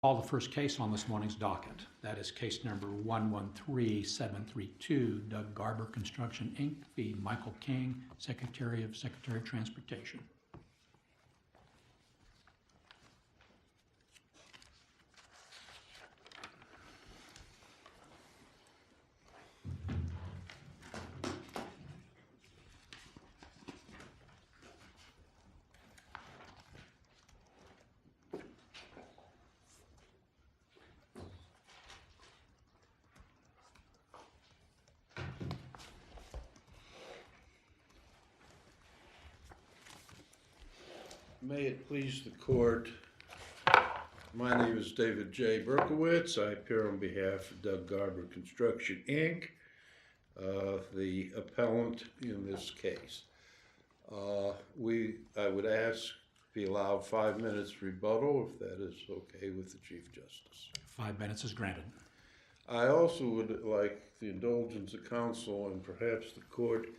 Call the first case on this morning's docket. That is case number 113732, Doug Garber Construction, Inc., v. Michael King, Secretary of Transportation. May it please the court, my name is David J. Berkowitz. I appear on behalf of Doug Garber Construction, Inc., the appellant in this case. I would ask to be allowed 5 minutes rebuttal, if that is okay with the Chief Justice. 5 minutes is granted. I also would like the indulgence of counsel and perhaps the court.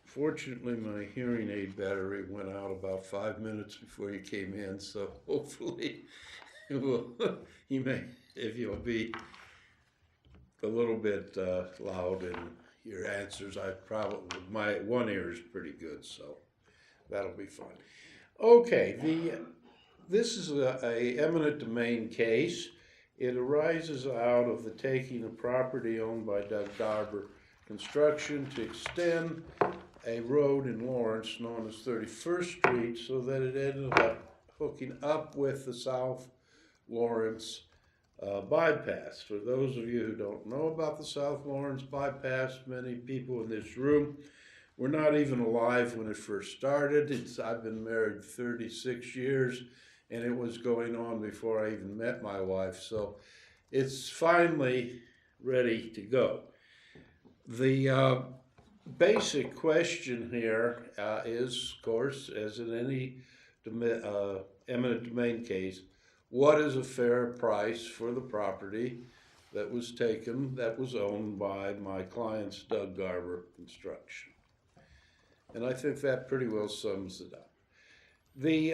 Fortunately, my hearing aid battery went out about 5 minutes before you came in, so hopefully you may, if you'll be a little bit loud in your answers. My one ear is pretty good, so that'll be fine. Okay, this is a eminent domain case. It arises out of the taking of property owned by Doug Garber Construction to extend a road in Lawrence known as 31st Street so that it ended up hooking up with the South Lawrence bypass. For those of you who don't know about the South Lawrence bypass, many people in this room were not even alive when it first started. I've been married 36 years and it was going on before I even met my wife, so it's finally ready to go. The basic question here is, of course, as in any eminent domain case, what is a fair price for the property that was taken, that was owned by my client's Doug Garber Construction? And I think that pretty well sums it up. The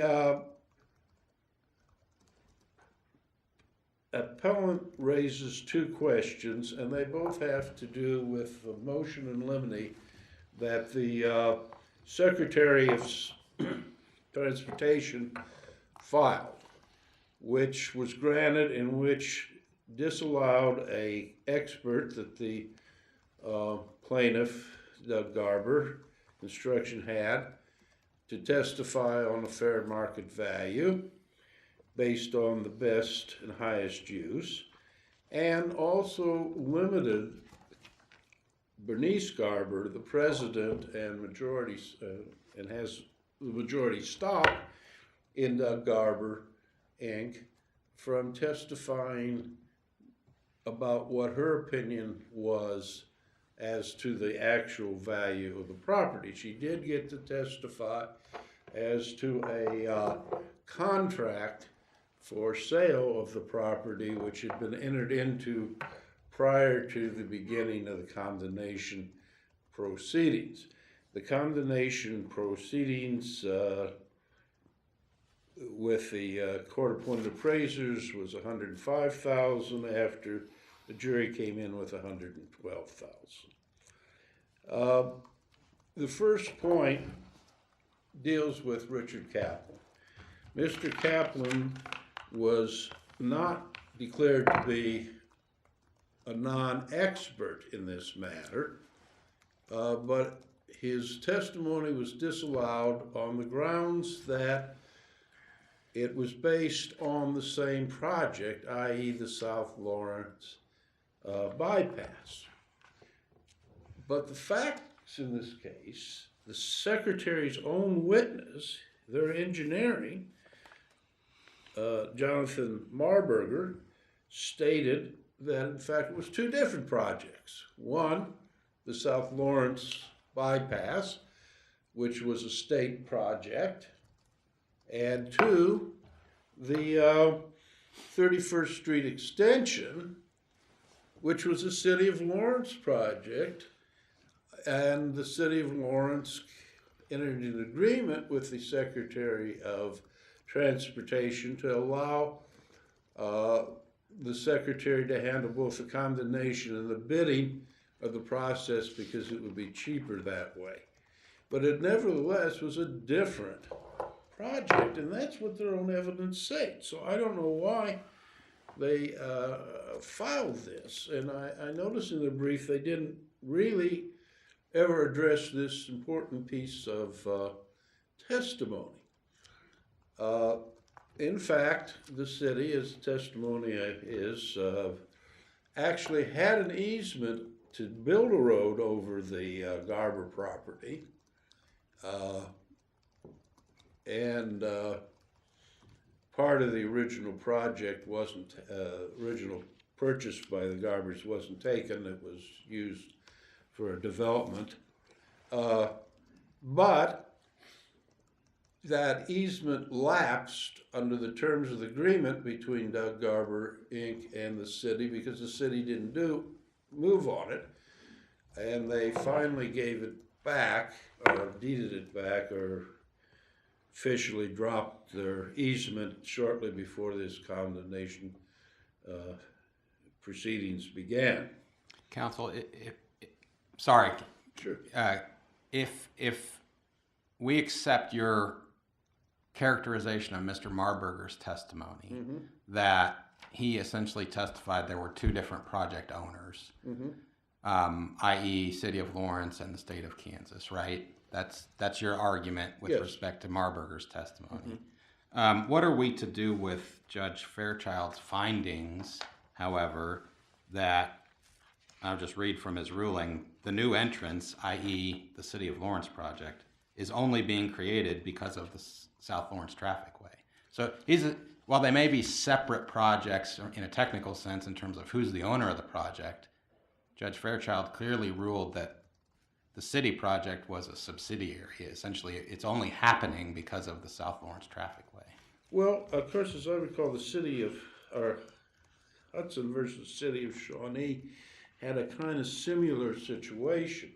appellant raises two questions, and they both have to do with the motion in limine that the Secretary of Transportation filed, which was granted, in which disallowed an expert that the plaintiff, Doug Garber Construction, had to testify on a fair market value based on the best and highest use, and also limited Bernice Garber, the president and majority, and has the majority stock in Doug Garber, Inc., from testifying about what her opinion was as to the actual value of the property. She did get to testify as to a contract for sale of the property, which had been entered into prior to the beginning of the condemnation proceedings. The condemnation proceedings with the court-appointed appraisers was $105,000 after the jury came in with $112,000. The first point deals with Richard Kaplan. Mr. Kaplan was not declared to be a non-expert in this matter, but his testimony was disallowed on the grounds that it was based on the same project, i.e. the South Lawrence bypass. But the facts in this case, the Secretary's own witness, their engineering, Jonathan Marburger, stated that in fact it was two different projects. One, the South Lawrence bypass, which was a state project, and two, the 31st Street extension, which was a City of Lawrence project, and the City of Lawrence entered an agreement with the Secretary of Transportation to allow the secretary to handle both the condemnation and the bidding of the process because it would be cheaper that way. But it nevertheless was a different project, and that's what their own evidence said. So I don't know why they filed this. And I noticed in the brief they didn't really ever address this important piece of testimony. In fact, the city, as the testimony is, actually had an easement to build a road over the Garber property. And part of the original project wasn't, original purchase by the Garbers wasn't taken. It was used for a development. But that easement lapsed under the terms of the agreement between Doug Garber, Inc. and the city because the city didn't move on it. And they finally gave it back, or deeded it back, or officially dropped their easement shortly before this condemnation proceedings began. Counsel, sorry. Sure. If we accept your characterization of Mr. Marburger's testimony, Mm-hmm. that he essentially testified there were two different project owners, Mm-hmm. i.e. City of Lawrence and the state of Kansas, right? That's your argument with Yes. respect to Marburger's testimony. Mm-hmm. What are we to do with Judge Fairchild's findings, however, that, I'll just read from his ruling, the new entrance, i.e. the City of Lawrence project, is only being created because of the South Lawrence Traffic Way. So while they may be separate projects in a technical sense in terms of who's the owner of the project, Judge Fairchild clearly ruled that the city project was a subsidiary. Essentially, it's only happening because of the South Lawrence Traffic Way. Well, of course, as I recall, the city of, or Hudson versus City of Shawnee had a kind of similar situation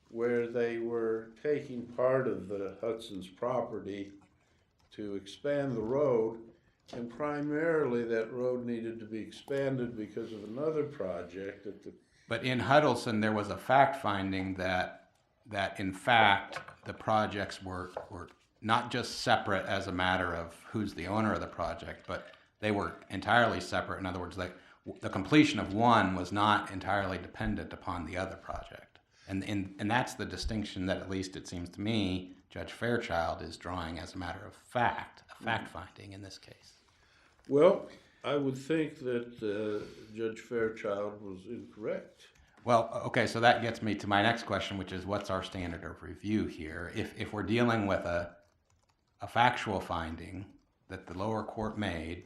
where they were taking part of the Hudson's property to expand the road, and primarily that road needed to be expanded because of another project at the. But in Huddleston, there was a fact finding that in fact the projects were not just separate as a matter of who's the owner of the project, but they were entirely separate. In other words, the completion of one was not entirely dependent upon the other project. And that's the distinction that, at least it seems to me, Judge Fairchild is drawing as a matter of fact, a fact finding in this case. Well, I would think that Judge Fairchild was incorrect. Well, okay, so that gets me to my next question, which is what's our standard of review here? If we're dealing with a factual finding that the lower court made,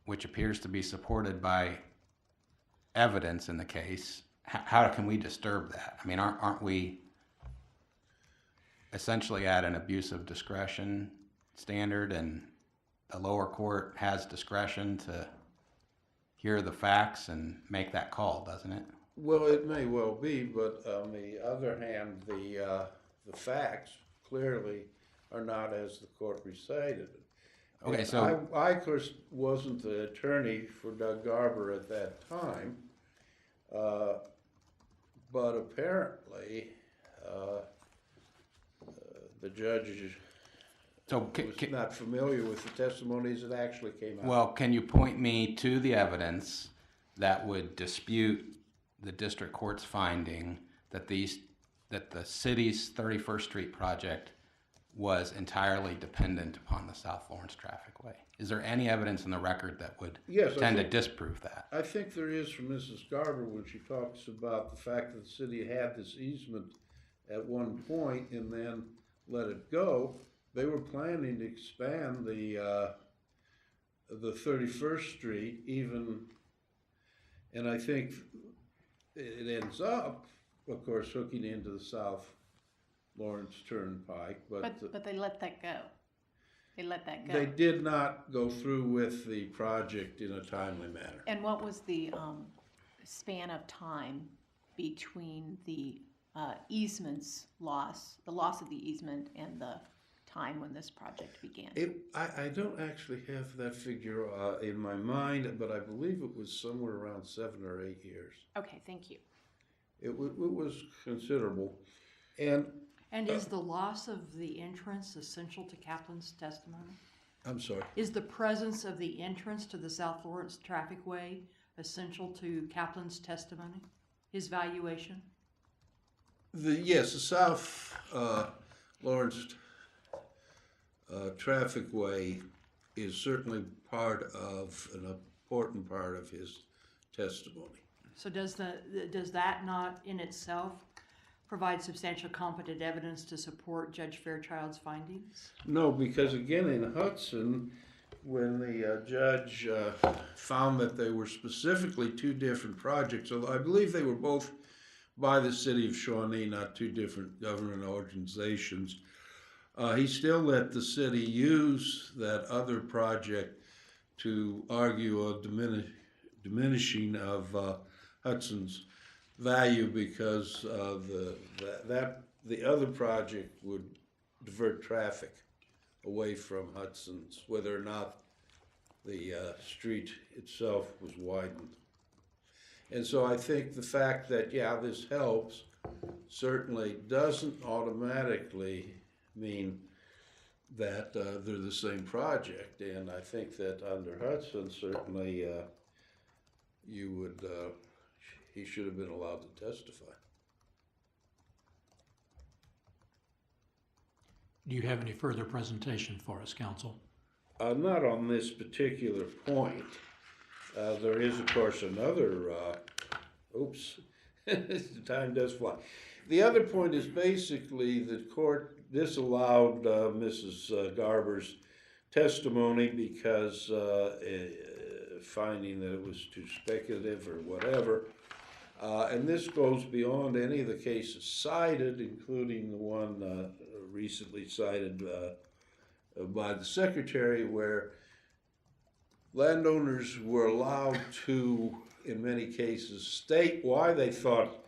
which appears to be supported by evidence in the case, how can we disturb that? I mean, aren't we essentially at an abuse of discretion standard, and the lower court has discretion to hear the facts and make that call, doesn't it? Well, it may well be, but on the other hand, the facts clearly are not as the court recited. Okay, And so I of course wasn't the attorney for Doug Garber at that time, but apparently the judge was not familiar with the testimonies that actually came out. well, can you point me to the evidence that would dispute the district court's finding that the city's 31st Street project was entirely dependent upon the South Lawrence Traffic Way? Is there any evidence in the record that would tend to disprove that? I think there is from Mrs. Garber when she talks about the fact that the city had this easement at one point and then let it go. They were planning to expand the 31st Street even, and I think it ends up, of course, hooking into the South Lawrence Turnpike. But they let that go. They let that go. They did not go through with the project in a timely manner. And what was the span of time between the easement's loss, the loss of the easement, and the time when this project began? I don't actually have that figure in my mind, but I believe it was somewhere around 7 or 8 years. Okay, thank you. It was considerable. And is the loss of the entrance essential to Kaplan's testimony? I'm sorry. Is the presence of the entrance to the South Lawrence Traffic Way essential to Kaplan's testimony, his valuation? Yes, the South Lawrence Traffic Way is certainly an important part of his testimony. So does that not in itself provide substantial competent evidence to support Judge Fairchild's findings? No, because again, in Hudson, when the judge found that they were specifically two different projects, although I believe they were both by the city of Shawnee, not two different government organizations, he still let the city use that other project to argue a diminishing of Hudson's value because the other project would divert traffic away from Hudson's, whether or not the street itself was widened. And so I think the fact that, yeah, this helps certainly doesn't automatically mean that they're the same project. And I think that under Hudson, certainly he should have been allowed to testify. Do you have any further presentation for us, counsel? Not on this particular point. There is, of course, another, time does fly. The other point is basically the court disallowed Mrs. Garber's testimony because finding that it was too speculative or whatever. And this goes beyond any of the cases cited, including the one recently cited by the Secretary, where landowners were allowed to, in many cases, state why they thought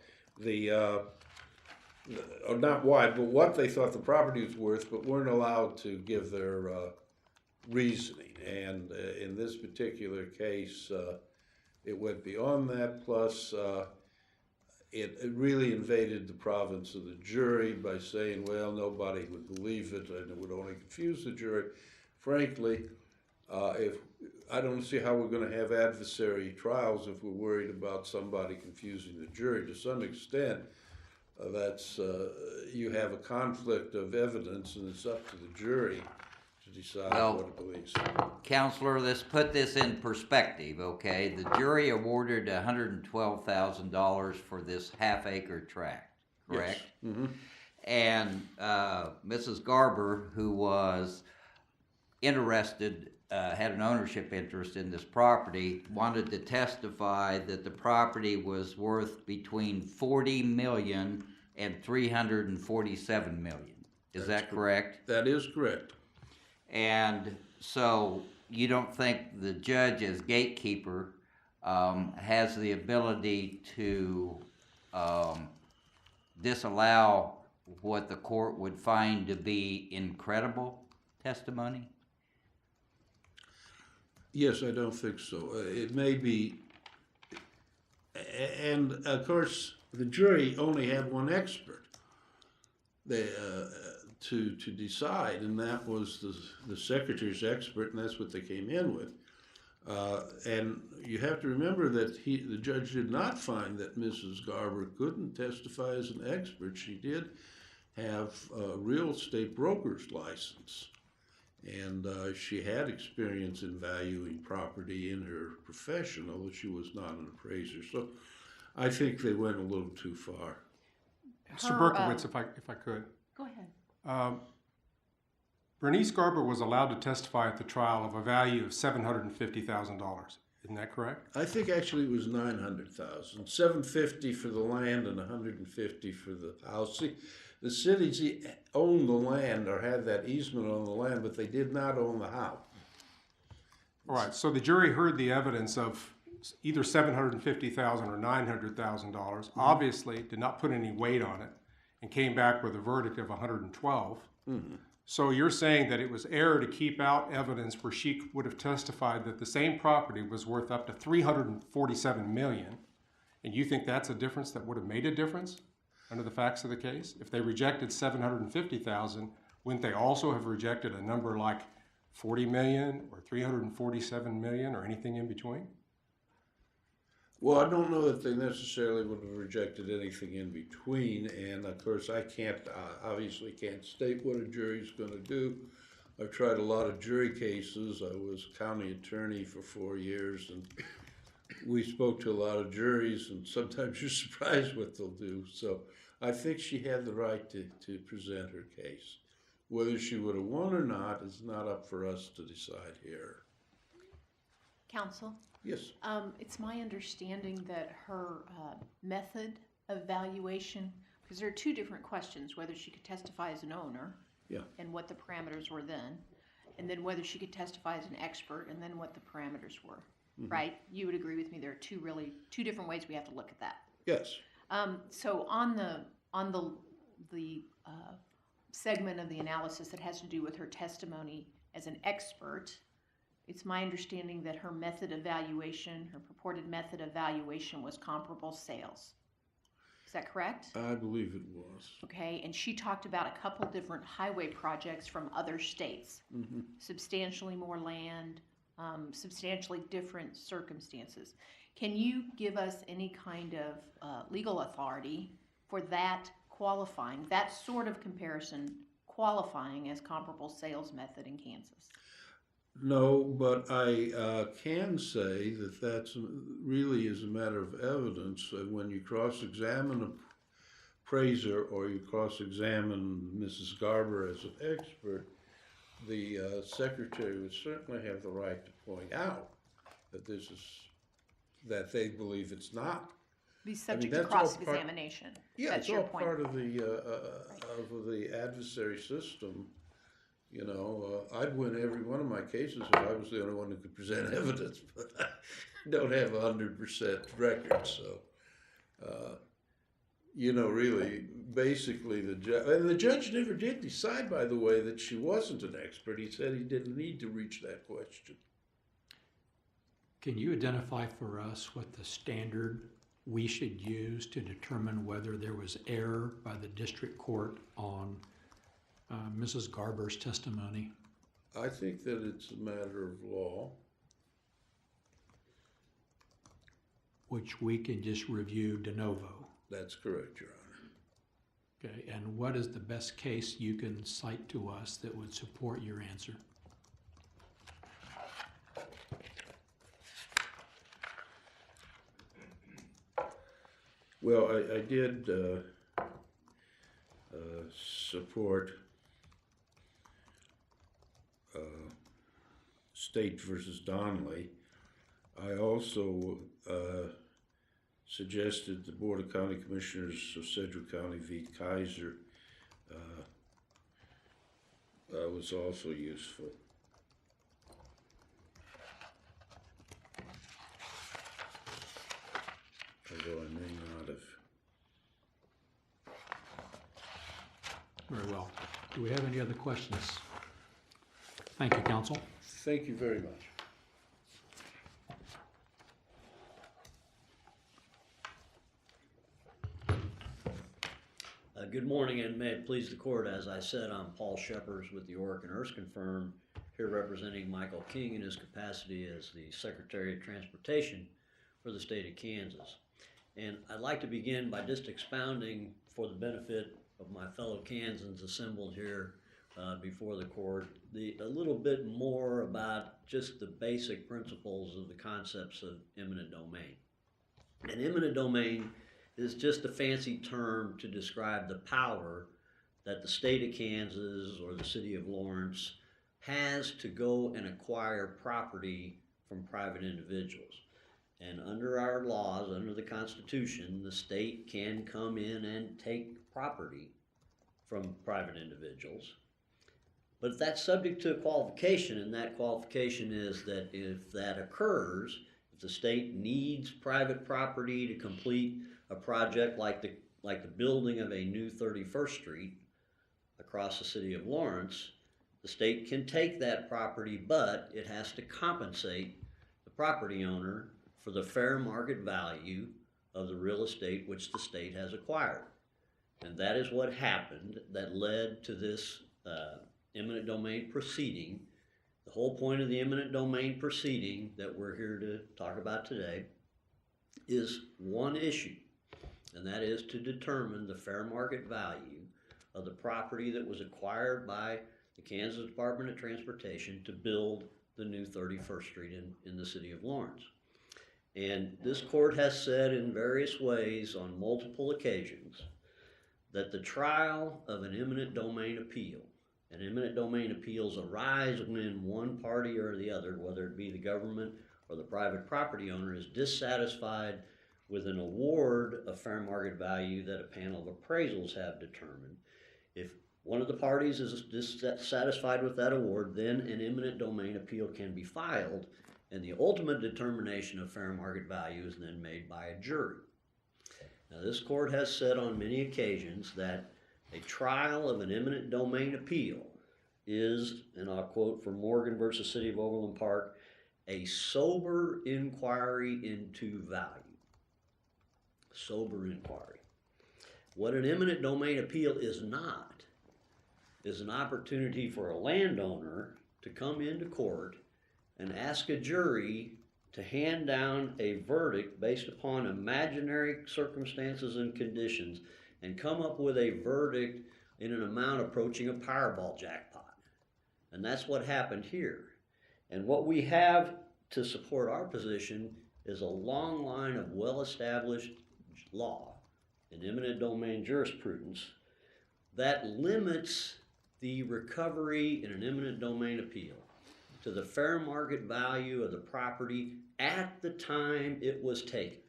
or not why, but what they thought the property was worth, but weren't allowed to give their reasoning. And in this particular case, it went beyond that, plus it really invaded the province of the jury by saying, well, nobody would believe it and it would only confuse the jury. Frankly, I don't see how we're going to have adversary trials if we're worried about somebody confusing the jury. To some extent, that's you have a conflict of evidence, and it's up to the jury to decide what it believes. Counselor, let's put this in perspective, okay? The jury awarded $112,000 for this half-acre tract, correct? Yes. Mm-hmm. And Mrs. Garber, who was interested, had an ownership interest in this property, wanted to testify that the property was worth between $40 million and $347 million. Is that correct? That is correct. And so you don't think the judge, as gatekeeper, has the ability to disallow what the court would find to be incredible testimony? Yes, I don't think so. It may be, and of course, the jury only had one expert to decide, and that was the secretary's expert, and that's what they came in with. And you have to remember that the judge did not find that Mrs. Garber couldn't testify as an expert. She did have a real estate broker's license. And she had experience in valuing property in her profession, although she was not an appraiser. So I think they went a little too far. Mr. Berkowitz, if I could. Go ahead. Bernice Garber was allowed to testify at the trial of a value of $750,000. Isn't that correct? I think actually it was $900,000, $750 for the land and $150 for the house. See, the cities owned the land or had that easement on the land, but they did not own the house. All right, so the jury heard the evidence of either $750,000 or $900,000, obviously did not put any weight on it, and came back with a verdict of $112,000. So you're saying that it was error to keep out evidence where she would have testified that the same property was worth up to $347 million, and you think that's a difference that would have made a difference under the facts of the case? If they rejected $750,000, wouldn't they also have rejected a number like $40 million or $347 million or anything in between? Well, I don't know that they necessarily would have rejected anything in between, and of course, I can't, obviously can't state what a jury's gonna do. I've tried a lot of jury cases. I was county attorney for 4 years, and we spoke to a lot of juries, and sometimes you're surprised what they'll do. So I think she had the right to present her case. Whether she would have won or not is not up for us to decide here. Counsel? Yes. It's my understanding that her method of valuation, because there are two different questions, whether she could testify as an owner Yeah. and what the parameters were then, and then whether she could testify as an expert and then what the parameters were, right? You would agree with me there are two different ways we have to look at that. Yes. So on the segment of the analysis that has to do with her testimony as an expert, it's my understanding that her method of valuation, her purported method of valuation was comparable sales. Is that correct? I believe it was. Okay, and she talked about a couple different highway projects from other states. Substantially more land, substantially different circumstances. Can you give us any kind of legal authority for that qualifying, that sort of comparison qualifying as comparable sales method in Kansas? No, but I can say that that's really is a matter of evidence. When you cross-examine a appraiser or you cross-examine Mrs. Garber as an expert, the secretary would certainly have the right to point out that that they believe it's not. Be subject that's to all cross-examination. Yeah, That's it's your all point. part of the adversary system. You know, I'd win every one of my cases if I was the only one who could present evidence, but I don't have 100% record. So, you know, really, basically the judge never did decide, by the way, that she wasn't an expert. He said he didn't need to reach that question. Can you identify for us what the standard we should use to determine whether there was error by the district court on Mrs. Garber's testimony? I think that it's a matter of law. Which we can just review de novo. That's correct, Your Honor. Okay, and what is the best case you can cite to us that would support your answer? Well, I did support State versus Donnelly. I also suggested the Board of County Commissioners of Sedgwick County v. Kaiser was also useful. Although I may not have. Very well. Do we have any other questions? Thank you, counsel. Thank you very much. Good morning, and may it please the court. As I said, I'm Paul Sheppers with the Orrick and Erskine firm, here representing Michael King in his capacity as the Secretary of Transportation for the state of Kansas. And I'd like to begin by just expounding, for the benefit of my fellow Kansans assembled here before the court, a little bit more about just the basic principles of the concepts of eminent domain. And eminent domain is just a fancy term to describe the power that the state of Kansas or the city of Lawrence has to go and acquire property from private individuals. And under our laws, under the Constitution, the state can come in and take property from private individuals. But that's subject to a qualification, and that qualification is that if that occurs, if the state needs private property to complete a project like the building of a new 31st Street across the city of Lawrence, the state can take that property, but it has to compensate the property owner for the fair market value of the real estate which the state has acquired. And that is what happened that led to this eminent domain proceeding. The whole point of the eminent domain proceeding that we're here to talk about today is one issue, and that is to determine the fair market value of the property that was acquired by the Kansas Department of Transportation to build the new 31st Street in the city of Lawrence. And this court has said in various ways on multiple occasions that the trial of an eminent domain appeal, and eminent domain appeals arise when one party or the other, whether it be the government or the private property owner, is dissatisfied with an award of fair market value that a panel of appraisals have determined. If one of the parties is dissatisfied with that award, then an eminent domain appeal can be filed, and the ultimate determination of fair market value is then made by a jury. Now, this court has said on many occasions that a trial of an eminent domain appeal is, and I'll quote from Morgan versus City of Overland Park, a sober inquiry into value. Sober inquiry. What an eminent domain appeal is not is an opportunity for a landowner to come into court and ask a jury to hand down a verdict based upon imaginary circumstances and conditions and come up with a verdict in an amount approaching a Powerball jackpot. And that's what happened here. And what we have to support our position is a long line of well-established law and eminent domain jurisprudence that limits the recovery in an eminent domain appeal to the fair market value of the property at the time it was taken.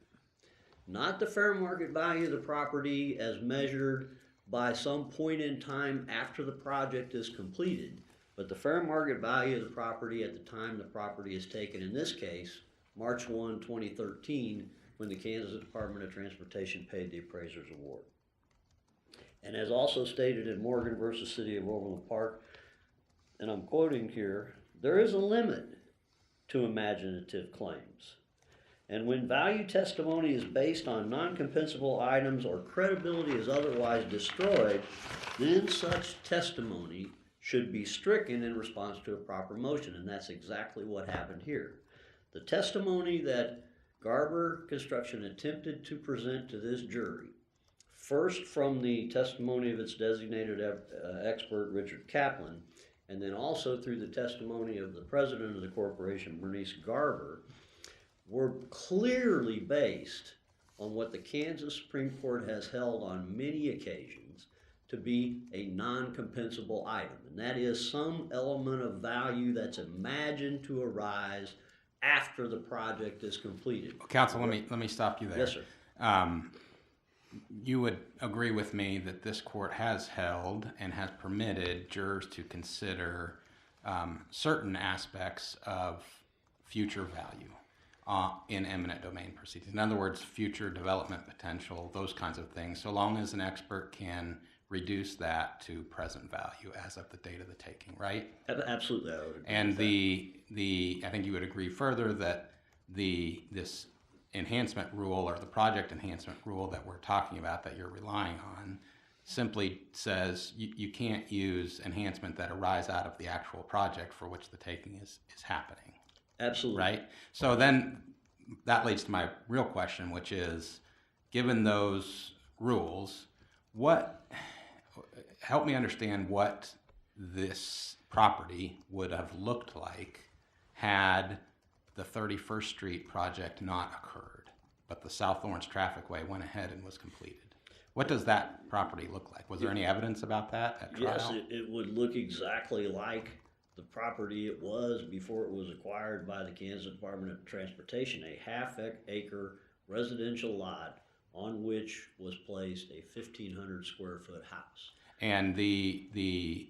Not the fair market value of the property as measured by some point in time after the project is completed, but the fair market value of the property at the time the property is taken, in this case, March 1, 2013, when the Kansas Department of Transportation paid the appraiser's award. And as also stated in Morgan versus City of Overland Park, and I'm quoting here, there is a limit to imaginative claims. And when value testimony is based on non-compensable items or credibility is otherwise destroyed, then such testimony should be stricken in response to a proper motion, and that's exactly what happened here. The testimony that Garber Construction attempted to present to this jury, first from the testimony of its designated expert, Richard Kaplan, and then also through the testimony of the president of the corporation, Bernice Garber, were clearly based on what the Kansas Supreme Court has held on many occasions to be a non-compensable item. And that is some element of value that's imagined to arise after the project is completed. Counsel, let me stop you there. Yes, sir. You would agree with me that this court has held and has permitted jurors to consider certain aspects of future value in eminent domain proceedings. In other words, future development potential, those kinds of things, so long as an expert can reduce that to present value as of the date of the taking, right? Absolutely, I would agree. And with that. I think you would agree further that this enhancement rule or the project enhancement rule that we're talking about that you're relying on simply says you can't use enhancement that arise out of the actual project for which the taking is happening. Absolutely. Right? So then that leads to my real question, which is, given those rules, help me understand what this property would have looked like had the 31st Street project not occurred, but the South Lawrence Trafficway went ahead and was completed. What does that property look like? Was there any evidence about that at trial? Yes, it would look exactly like the property it was before it was acquired by the Kansas Department of Transportation, a half-acre residential lot on which was placed a 1,500 square foot house. And the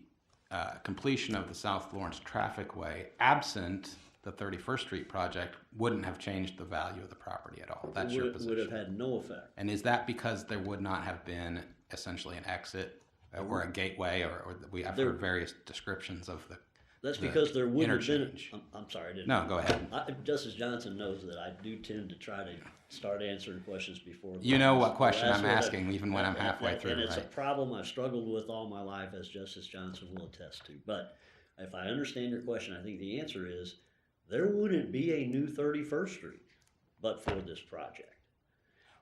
completion of the South Lawrence Trafficway, absent the 31st Street project, wouldn't have changed the value of the property at all. That's your position. Would have had no effect. And is that because there would not have been essentially an exit or a gateway, or I've There- heard various descriptions of the. That's the because there wouldn't have been, interchange. I'm sorry, I didn't. No, go ahead. Justice Johnson knows that I do tend to try to start answering questions before. You know what question That's I'm what I- asking, even when I'm halfway through, And it's a right? problem I've struggled with all my life, as Justice Johnson will attest to. But if I understand your question, I think the answer is there wouldn't be a new 31st Street but for this project.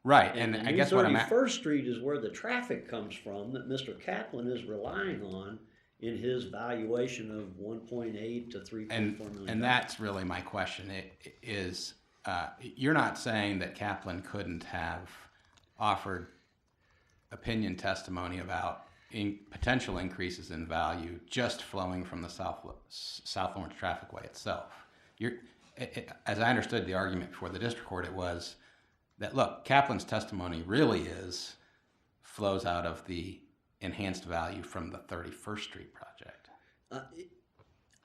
Right, and the I new guess what I'm 31st Street is where the traffic comes from that Mr. Kaplan is relying on in his valuation of 1.8 to 3.4 million. and that's really my question. It is, you're not saying that Kaplan couldn't have offered opinion testimony about potential increases in value just flowing from the South Lawrence Trafficway itself. As I understood the argument before the district court, it was that, look, Kaplan's testimony really flows out of the enhanced value from the 31st Street project.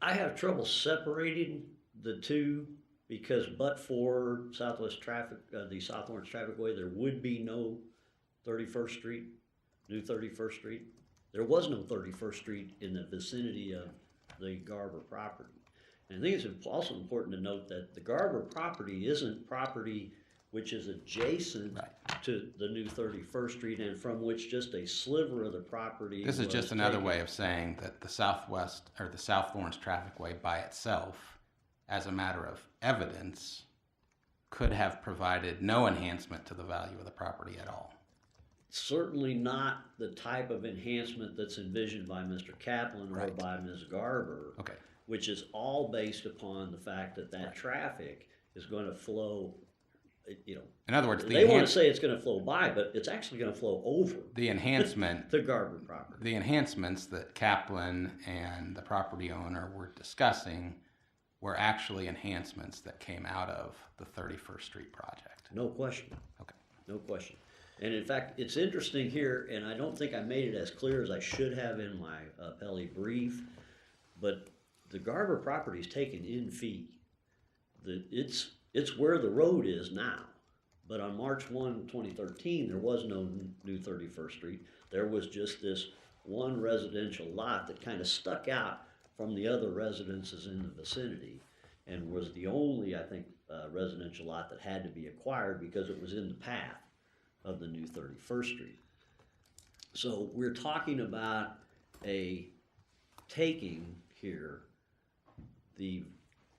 I have trouble separating the two because but for the South Lawrence Trafficway, there would be no 31st Street, new 31st Street. There was no 31st Street in the vicinity of the Garber property. And I think it's also important to note that the Garber property isn't property which is adjacent to the new 31st Street and from which just a sliver of the property This is was just another taken. way of saying that the South Lawrence Trafficway by itself, as a matter of evidence, could have provided no enhancement to the value of the property at all. Certainly not the type of enhancement that's envisioned by Mr. Kaplan or Right. by Ms. Garber, Okay. which is all based upon the fact that that traffic is going to flow, In other words, they want to say it's going to flow by, but it's actually going to flow over the enhancement, the Garber property. the enhancements that Kaplan and the property owner were discussing were actually enhancements that came out of the 31st Street project. No question. Okay. No question. And in fact, it's interesting here, and I don't think I made it as clear as I should have in my appellee brief, but the Garber property is taken in fee. It's where the road is now. But on March 1, 2013, there was no new 31st Street. There was just this one residential lot that kind of stuck out from the other residences in the vicinity and was the only, I think, residential lot that had to be acquired because it was in the path of the new 31st Street. So we're talking about a taking here, the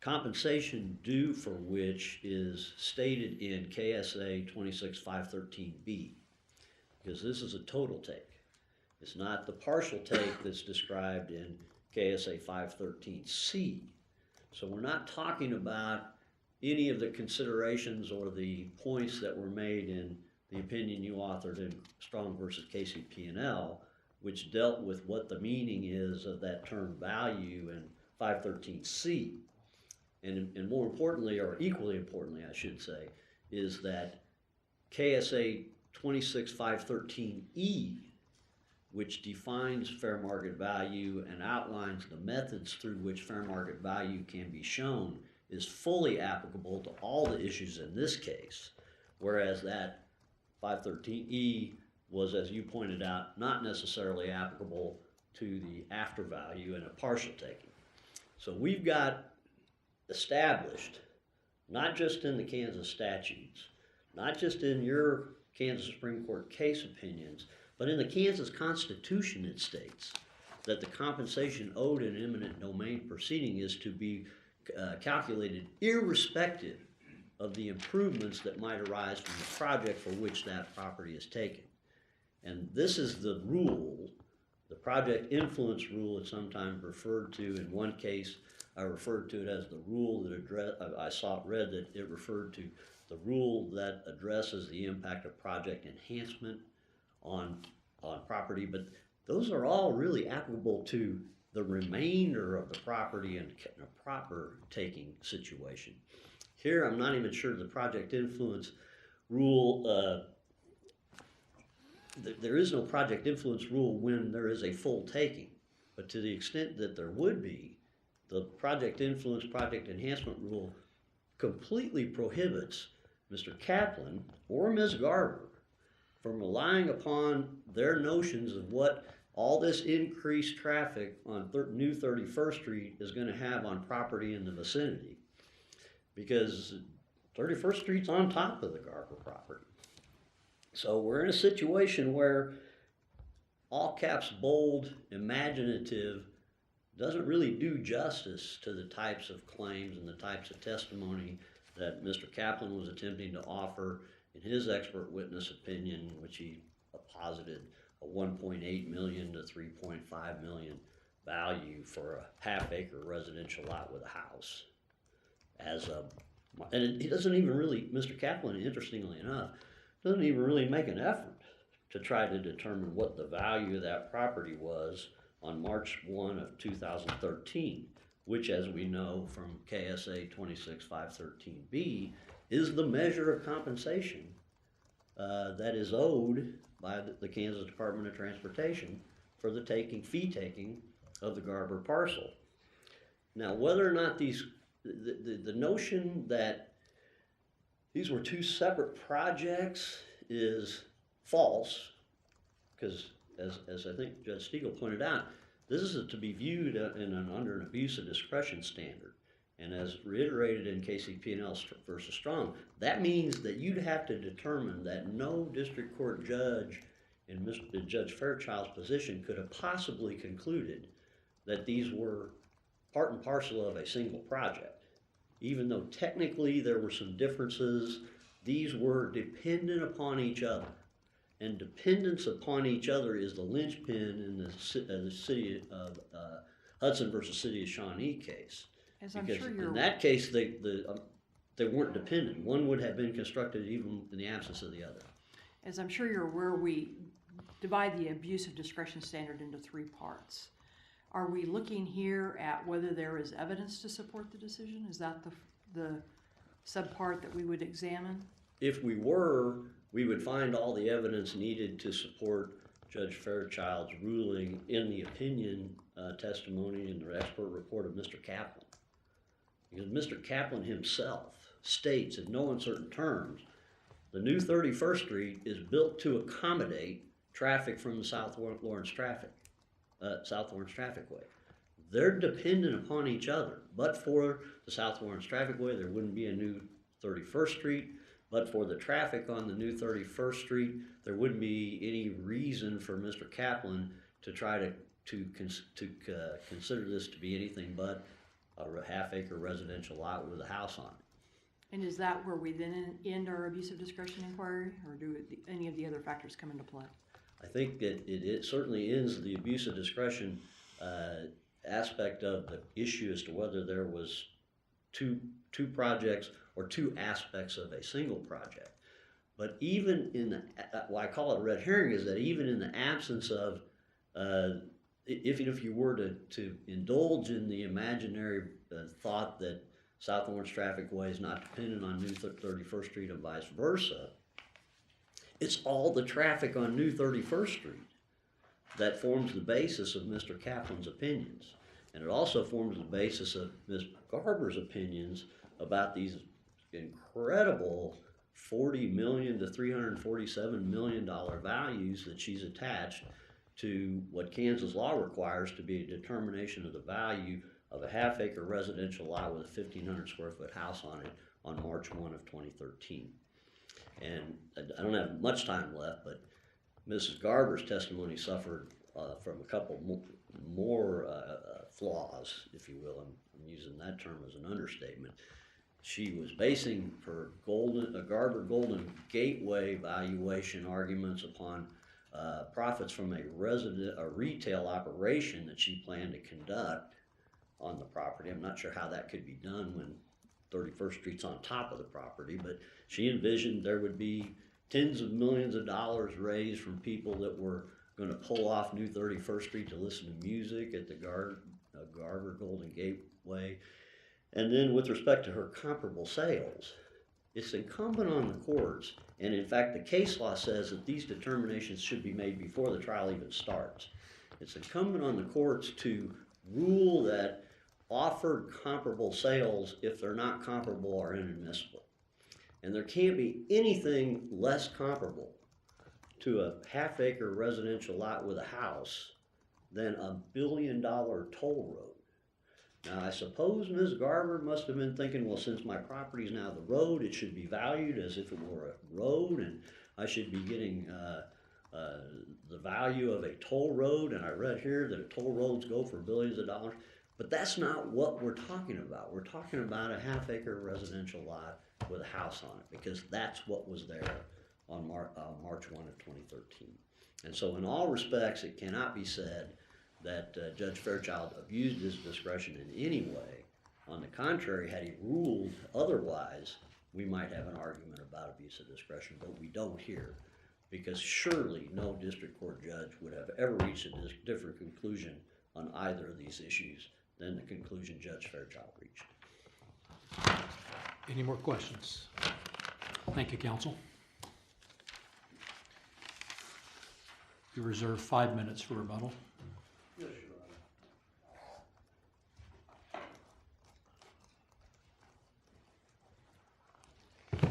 compensation due for which is stated in KSA 26513B, because this is a total take. It's not the partial take that's described in KSA 513C. So we're not talking about any of the considerations or the points that were made in the opinion you authored in Strong versus KCP&L, which dealt with what the meaning is of that term value in 513C. And more importantly, or equally importantly, I should say, is that KSA 26513E, which defines fair market value and outlines the methods through which fair market value can be shown, is fully applicable to all the issues in this case, whereas that 513E was, as you pointed out, not necessarily applicable to the after value and a partial taking. So we've got established, not just in the Kansas statutes, not just in your Kansas Supreme Court case opinions, but in the Kansas Constitution it states that the compensation owed in eminent domain proceeding is to be calculated irrespective of the improvements that might arise from the project for which that property is taken. And this is the rule, the project influence rule. It's sometimes referred to. In one case, I referred to it as the rule that I saw it read that it referred to the rule that addresses the impact of project enhancement on property. But those are all really applicable to the remainder of the property in a proper taking situation. Here, I'm not even sure the project influence rule, there is no project influence rule when there is a full taking. But to the extent that there would be, the project influence, project enhancement rule completely prohibits Mr. Kaplan or Ms. Garber from relying upon their notions of what all this increased traffic on New 31st Street is gonna have on property in the vicinity. Because 31st Street's on top of the Garber property. So we're in a situation where all caps bold, imaginative, doesn't really do justice to the types of claims and the types of testimony that Mr. Kaplan was attempting to offer in his expert witness opinion, which he posited a 1.8 million to 3.5 million value for a half-acre residential lot with a house. And he doesn't even really, Mr. Kaplan, interestingly enough, doesn't even really make an effort to try to determine what the value of that property was on March 1 of 2013, which, as we know from KSA 26513B, is the measure of compensation that is owed by the Kansas Department of Transportation for the fee taking of the Garber parcel. Now, whether or not the notion that these were two separate projects is false, because as I think Judge Stiegel pointed out, this is to be viewed under an abuse of discretion standard. And as reiterated in KCP&L versus Strong, that means that you'd have to determine that no district court judge in Judge Fairchild's position could have possibly concluded that these were part and parcel of a single project. Even though technically there were some differences, these were dependent upon each other. And dependence upon each other is the linchpin in the city of Hudson versus City of Shawnee case. As I'm Because sure you're in that case, they weren't dependent. One would have been constructed even in the absence of the other. As I'm sure you're aware, we divide the abuse of discretion standard into three parts. Are we looking here at whether there is evidence to support the decision? Is that the subpart that we would examine? If we were, we would find all the evidence needed to support Judge Fairchild's ruling in the opinion testimony and the expert report of Mr. Kaplan. Because Mr. Kaplan himself states in no uncertain terms, the new 31st Street is built to accommodate traffic from the South Lawrence Trafficway. They're dependent upon each other. But for the South Lawrence Trafficway, there wouldn't be a new 31st Street. But for the traffic on the new 31st Street, there wouldn't be any reason for Mr. Kaplan to try to consider this to be anything but a half-acre residential lot with a house on it. And is that where we then end our abuse of discretion inquiry, or do any of the other factors come into play? I think that it certainly ends the abuse of discretion aspect of the issue as to whether there was two projects or two aspects of a single project. But even in the, why I call it a red herring is that even in the absence of, if you were to indulge in the imaginary thought that South Lawrence Trafficway is not dependent on New 31st Street and vice versa, it's all the traffic on New 31st Street that forms the basis of Mr. Kaplan's opinions. And it also forms the basis of Ms. Garber's opinions about these incredible $40 million to $347 million values that she's attached to what Kansas law requires to be a determination of the value of a half-acre residential lot with a 1,500 square foot house on it on March 1 of 2013. And I don't have much time left, but Mrs. Garber's testimony suffered from a couple more flaws, if you will. I'm using that term as an understatement. She was basing her Garber Golden Gateway valuation arguments upon profits from a retail operation that she planned to conduct on the property. I'm not sure how that could be done when 31st Street's on top of the property, but she envisioned there would be tens of millions of dollars raised from people that were going to pull off New 31st Street to listen to music at the Garber Golden Gateway. And then with respect to her comparable sales, it's incumbent on the courts, and in fact the case law says that these determinations should be made before the trial even starts. It's incumbent on the courts to rule that offered comparable sales, if they're not comparable, are inadmissible. And there can't be anything less comparable to a half-acre residential lot with a house than $1 billion toll road. Now, I suppose Ms. Garber must have been thinking, well, since my property is now the road, it should be valued as if it were a road, and I should be getting the value of a toll road. And I read here that toll roads go for billions of dollars. But that's not what we're talking about. We're talking about a half-acre residential lot with a house on it, because that's what was there on March 1 of 2013. And so in all respects, it cannot be said that Judge Fairchild abused his discretion in any way. On the contrary, had he ruled otherwise, we might have an argument about abuse of discretion, but we don't here, because surely no district court judge would have ever reached a different conclusion on either of these issues than the conclusion Judge Fairchild reached. Any more questions? Thank you, counsel. You reserve 5 minutes for rebuttal. Yes, Your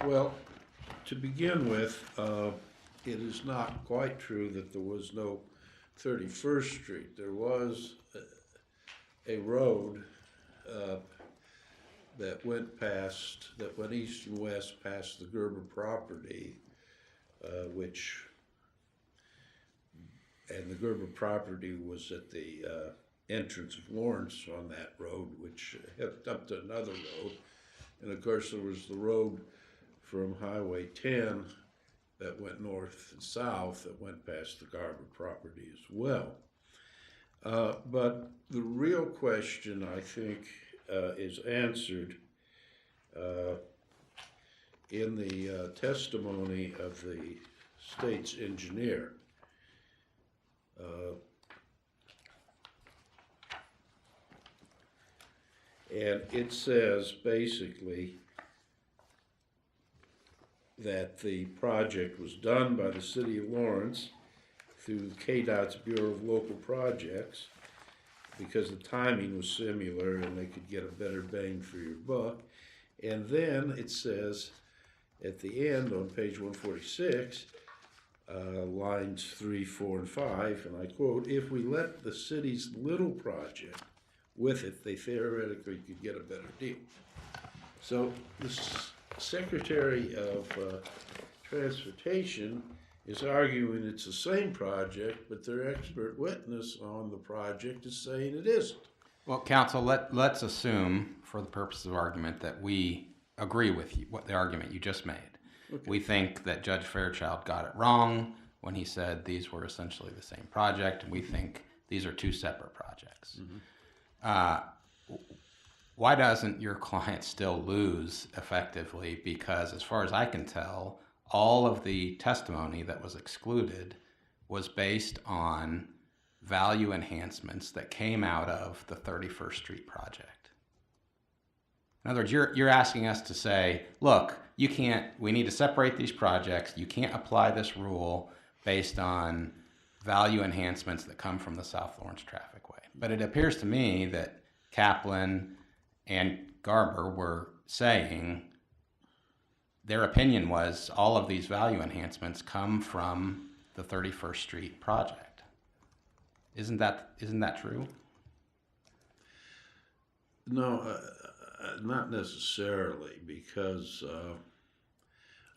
Honor. Well, to begin with, it is not quite true that there was no 31st Street. There was a road that went east and west past the Gerber property, and the Gerber property was at the entrance of Lawrence on that road, which hooked up to another road. And of course, there was the road from Highway 10 that went north and south that went past the Garber property as well. But the real question, I think, is answered in the testimony of the state's engineer. And it says basically that the project was done by the City of Lawrence through KDOT's Bureau of Local Projects because the timing was similar and they could get a better bang for your buck. And then it says at the end on page 146, lines 3, 4, and 5, and I quote, "If we let the city's little project with it, they theoretically could get a better deal." So the Secretary of Transportation is arguing it's the same project, but their expert witness on the project is saying it isn't. Well, counsel, let's assume, for the purpose of argument, that we agree with you, what the argument you just made. Okay. We think that Judge Fairchild got it wrong when he said these were essentially the same project, and we think these are two separate projects. Why doesn't your client still lose effectively? Because as far as I can tell, all of the testimony that was excluded was based on value enhancements that came out of the 31st Street project. In other words, you're asking us to say, look, we need to separate these projects. You can't apply this rule based on value enhancements that come from the South Lawrence Trafficway. But it appears to me that Kaplan and Garber were saying their opinion was all of these value enhancements come from the 31st Street project. Isn't that true? No, not necessarily, because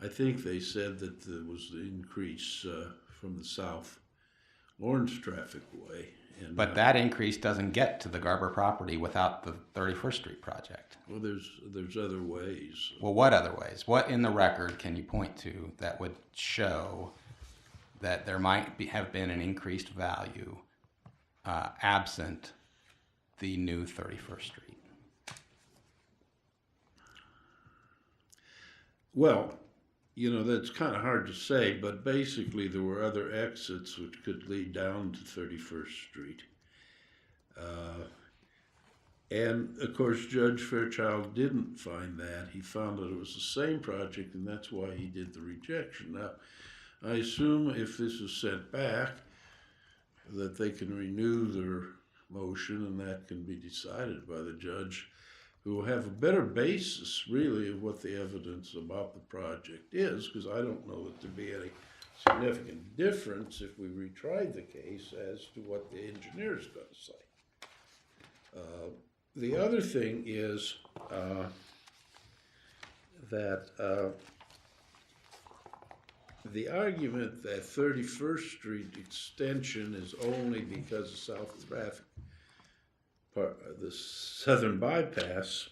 I think they said that there was the increase from the South Lawrence Trafficway. And, but that increase doesn't get to the Garber property without the 31st Street project. well, there's other ways. Well, what other ways? What in the record can you point to that would show that there might have been an increased value absent the new 31st Street? Well, that's kind of hard to say, but basically there were other exits which could lead down to 31st Street. And of course, Judge Fairchild didn't find that. He found that it was the same project, and that's why he did the rejection. Now, I assume if this is sent back, that they can renew their motion, and that can be decided by the judge, who will have a better basis, really, of what the evidence about the project is, because I don't know that there'd be any significant difference if we retried the case as to what the engineer's gonna say. The other thing is, that, the argument that 31st Street extension is only because of south traffic, the southern bypass,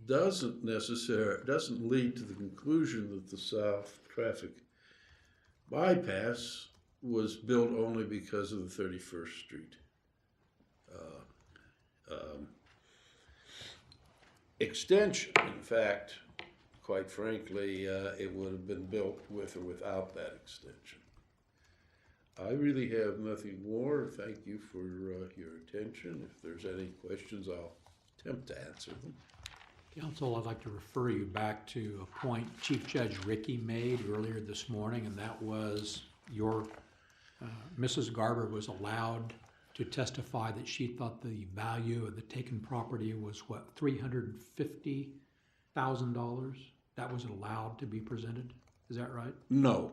doesn't lead to the conclusion that the south traffic bypass was built only because of the 31st Street extension. In fact, quite frankly, it would have been built with or without that extension. I really have nothing more. Thank you for your attention. If there's any questions, I'll attempt to answer them. Counsel, I'd like to refer you back to a point Chief Judge Rickey made earlier this morning, and that was your, Mrs. Garber was allowed to testify that she thought the value of the taken property was, what, $350,000? That was allowed to be presented? Is that right? No.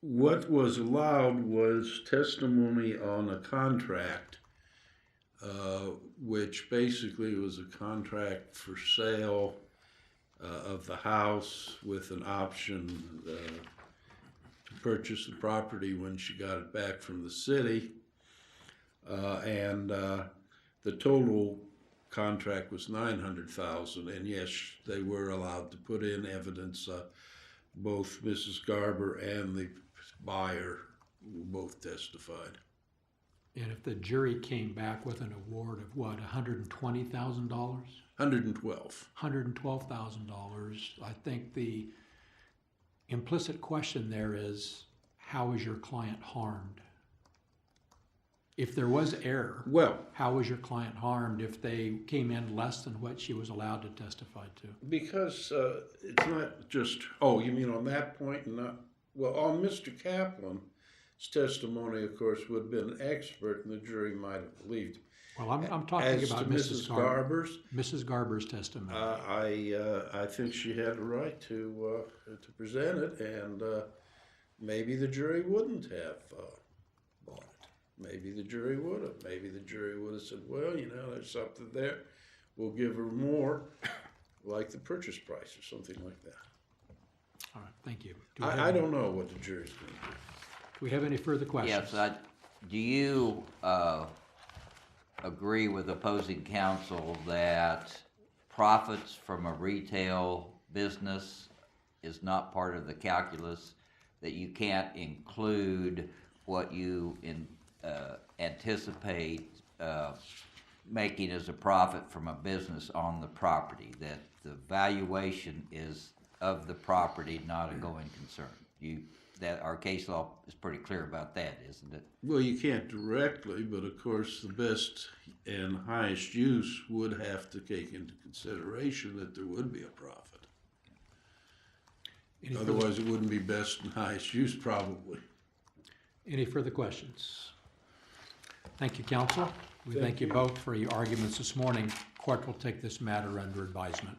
What was allowed was testimony on a contract, which basically was a contract for sale of the house with an option to purchase the property when she got it back from the city. And the total contract was $900,000, and yes, they were allowed to put in evidence. Both Mrs. Garber and the buyer both testified. And if the jury came back with an award of what, $120,000? $112,000. $112,000, I think the implicit question there is, how was your client harmed? If there was error, Well, how was your client harmed if they came in less than what she was allowed to testify to? because it's not just, oh, you mean on that point and not, well, on Mr. Kaplan's testimony, of course, would have been expert and the jury might have believed him. Well, I'm talking As about to Mrs. Garber. Garber's, Mrs. Garber's testimony. I think she had a right to present it, and maybe the jury wouldn't have bought it. Maybe the jury would have. Maybe the jury would have said, well, you know, there's something there. We'll give her more, like the purchase price or something like that. All right, thank you. I don't know what the jury's going to do. Do we have any further questions? Yes, do you agree with opposing counsel that profits from a retail business is not part of the calculus, that you can't include what you anticipate making as a profit from a business on the property, that the valuation is of the property, not a going concern? That our case law is pretty clear about that, isn't it? Well, you can't directly, but of course the best and highest use would have to take into consideration that there would be a profit. Any further- Otherwise, it wouldn't be best and highest use probably. Any further questions? Thank you, counsel. We thank you both for your arguments this morning. Court will take this matter under advisement.